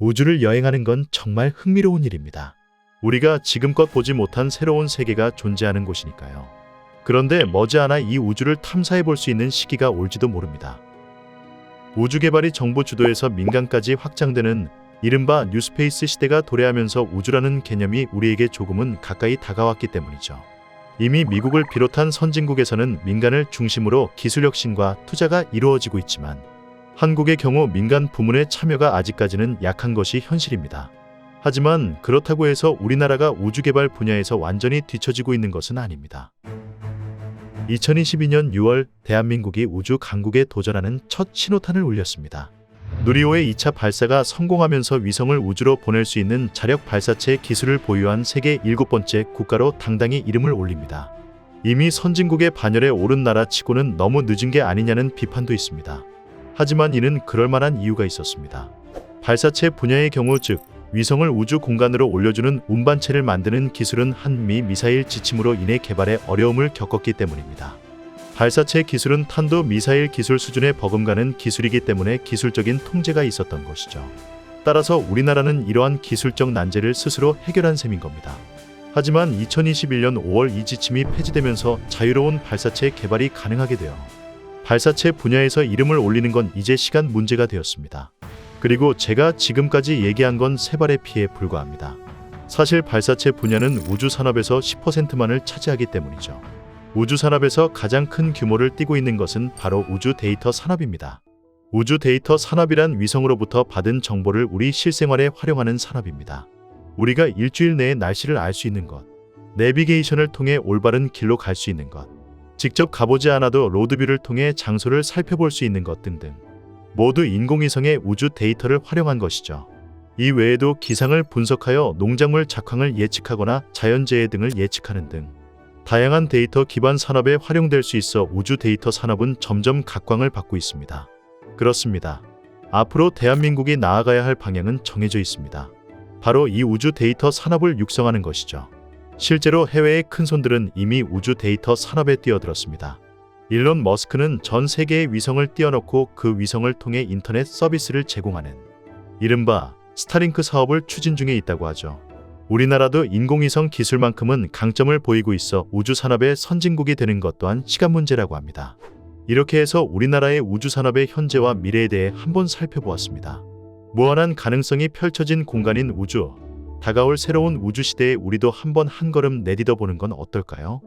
우주를 여행하는 건 정말 흥미로운 일입니다. 우리가 지금껏 보지 못한 새로운 세계가 존재하는 곳이니까요. 그런데 머지않아 이 우주를 탐사해 볼 수 있는 시기가 올지도 모릅니다. 우주 개발이 정부 주도에서 민간까지 확장되는 이른바 뉴스페이스 시대가 도래하면서 우주라는 개념이 우리에게 조금은 가까이 다가왔기 때문이죠. 이미 미국을 비롯한 선진국에서는 민간을 중심으로 기술 혁신과 투자가 이루어지고 있지만 한국의 경우 민간 부문의 참여가 아직까지는 약한 것이 현실입니다. 하지만 그렇다고 해서 우리나라가 우주 개발 분야에서 완전히 뒤처지고 있는 것은 아닙니다. 2022년 6월 대한민국이 우주 강국에 도전하는 첫 신호탄을 올렸습니다. 누리호의 2차 발사가 성공하면서 위성을 우주로 보낼 수 있는 자력 발사체 기술을 보유한 세계 7번째 국가로 당당히 이름을 올립니다. 이미 선진국의 반열에 오른 나라치고는 너무 늦은 게 아니냐는 비판도 있습니다. 하지만 이는 그럴 만한 이유가 있었습니다. 발사체 분야의 경우 즉 위성을 우주 공간으로 올려주는 운반체를 만드는 기술은 한미 미사일 지침으로 인해 개발에 어려움을 겪었기 때문입니다. 발사체 기술은 탄도 미사일 기술 수준에 버금가는 기술이기 때문에 기술적인 통제가 있었던 것이죠. 따라서 우리나라는 이러한 기술적 난제를 스스로 해결한 셈인 겁니다. 하지만 2021년 5월 이 지침이 폐지되면서 자유로운 발사체 개발이 가능하게 되어 발사체 분야에서 이름을 올리는 건 이제 시간 문제가 되었습니다. 그리고 제가 지금까지 얘기한 건 세 발의 피에 불과합니다. 사실 발사체 분야는 우주 산업에서 10%만을 차지하기 때문이죠. 우주 산업에서 가장 큰 규모를 띠고 있는 것은 바로 우주 데이터 산업입니다. 우주 데이터 산업이란 위성으로부터 받은 정보를 우리 실생활에 활용하는 산업입니다. 우리가 일주일 내에 날씨를 알 수 있는 것, 내비게이션을 통해 올바른 길로 갈 수 있는 것, 직접 가보지 않아도 로드뷰를 통해 장소를 살펴볼 수 있는 것 등등 모두 인공위성의 우주 데이터를 활용한 것이죠. 이 외에도 기상을 분석하여 농작물 작황을 예측하거나 자연재해 등을 예측하는 등 다양한 데이터 기반 산업에 활용될 수 있어 우주 데이터 산업은 점점 각광을 받고 있습니다. 그렇습니다. 앞으로 대한민국이 나아가야 할 방향은 정해져 있습니다. 바로 이 우주 데이터 산업을 육성하는 것이죠. 실제로 해외의 큰손들은 이미 우주 데이터 산업에 뛰어들었습니다. 일론 머스크는 전 세계의 위성을 띄워놓고 그 위성을 통해 인터넷 서비스를 제공하는 이른바 스타링크 사업을 추진 중에 있다고 하죠. 우리나라도 인공위성 기술만큼은 강점을 보이고 있어 우주 산업의 선진국이 되는 것 또한 시간 문제라고 합니다. 이렇게 해서 우리나라의 우주 산업의 현재와 미래에 대해 한번 살펴보았습니다. 무한한 가능성이 펼쳐진 공간인 우주, 다가올 새로운 우주 시대에 우리도 한번 한 걸음 내딛어 보는 건 어떨까요?